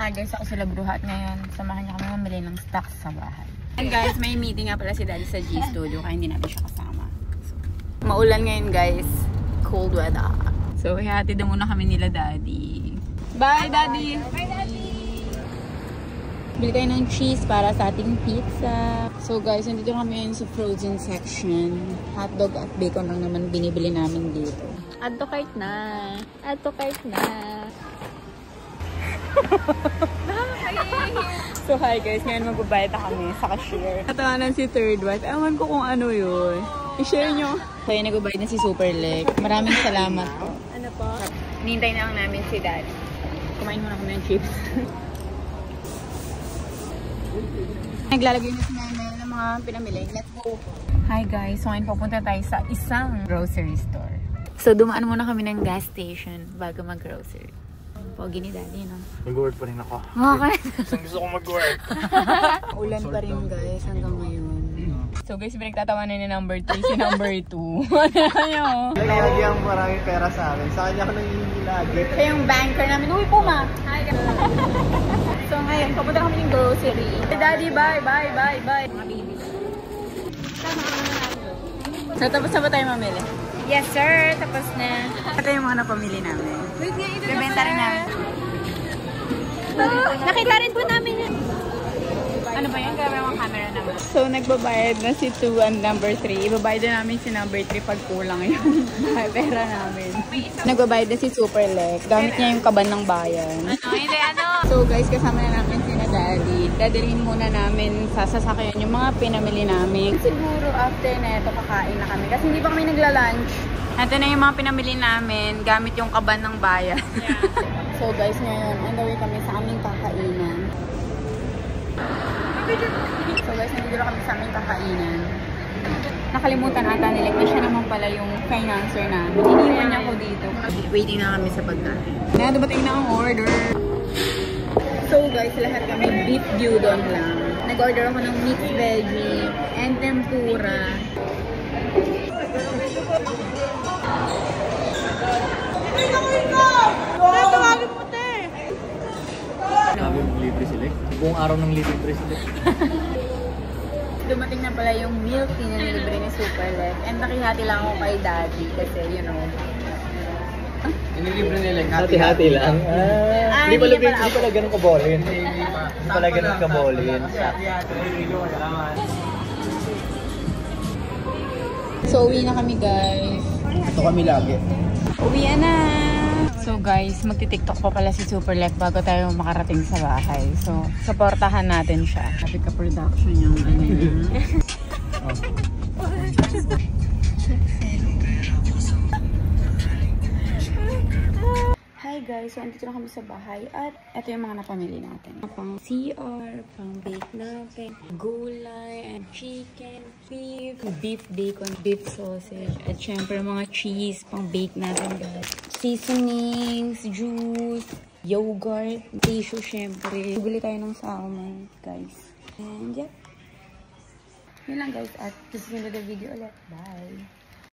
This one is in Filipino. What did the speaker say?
Hi guys, ako sila Bruha at ngayon samahan niyo kami mamili ng stocks sa bahay. And guys, may meeting nga pala si Daddy sa G Studio kaya hindi natin siya kasama. So, maulan ngayon guys. Cold weather. So, ihatid na muna kami nila Daddy. Bye Daddy! Bye Daddy! Bili tayo ng cheese para sa ating pizza. So guys, nandito kami ngayon sa frozen section. Hotdog at bacon lang naman binibili namin dito. Add to cart na! Add to cart na! So hi guys, ngayon magbabayad na kami sa cashier. Natawanan si third wife. Ewan ko kung ano yun. I-share nyo. Kaya nagbabayad na si Superlek. Maraming salamat po. Ano po? Hinintay na lang namin si Dad. Kumain muna kami ng chips. Naglalagay na si Nanay ng mga pinamili. Let's go! Hi guys, so ngayon pupunta tayo sa isang grocery store. So dumaan muna kami ng gas station bago mag-grocery. Pogi ni Daddy, no? Mag-work pa rin ako. Okay. Gusto ko mag-work. Ulan pa rin guys hanggang ngayon. So guys, pinagtatawanan ni number 3 si number 2. Ano nyo? Lagi ang maraming pera sa akin. Sa kanya ako nangihingi lagi. Siya yung banker namin. Uy, Puma! Hi guys! So ngayon, papunta kami ng grocery. Hey Daddy, bye, bye, bye, bye! Mga babies. So tapos na ba tayo mamili? Yes sir, tapos na. Ito yung mga napamili namin. Wait nga, ito bebenta rin namin. Nakita rin po namin yun. Ano ba yan? Grabe ang camera naman. So nagbabayad na si 2 and number 3. Ibabayad na namin si number 3 pag kulang yung pera namin. Nagbabayad na si Superlek. Gamit niya yung kaban ng bayan. Hindi ano. So guys, kasama na namin si Daddy. Dadalhin muna namin sa sasakyan yung mga pinamili namin. Siguro after na ito kakain na kami. Kasi hindi pa kami nagla-lunch. Ito na yung mga pinamili namin. Gamit yung kaban ng bayan. Yeah. So guys, ngayon, on the way kami sa aming kakainan. So guys, nandito kami sa aming kakainan. Nakalimutan ata nila. Siya naman pala yung financer namin. Iniwan niya ako dito. Waiting na kami sa pagkain. Na, dumating na ang order. So guys, lahat kami beef gyudon lang. Nag-order ako ng mixed veggie and tempura. Sabi mong libre sila. Buong araw ng libre sila. Dumating na pala yung milk tea na nilibre ni Superlek. And nakihati lang ako kay Daddy kasi, you know. Inilibre nila. Hati-hati lang. Hindi pala ganun kabolin. Hindi pala ganun kabolin. So, uwi na kami guys. Ito kami lagi. Uwi na! So guys, magti-tiktok pa pala si Superlek bago tayo makarating sa bahay. So, supportahan natin siya. Happy ka production yung ano niya. Hi guys, so andito na kami sa bahay at ito yung mga napamili natin. Pang CR, pang bake natin, gulay, and chicken, beef bacon, beef sausage, at syempre mga cheese, pang bake natin guys. Seasonings, juice, yogurt, tissue syempre. Bili tayo ng salmon guys. And yeah. Yun lang guys at susunod na video ulit. Bye!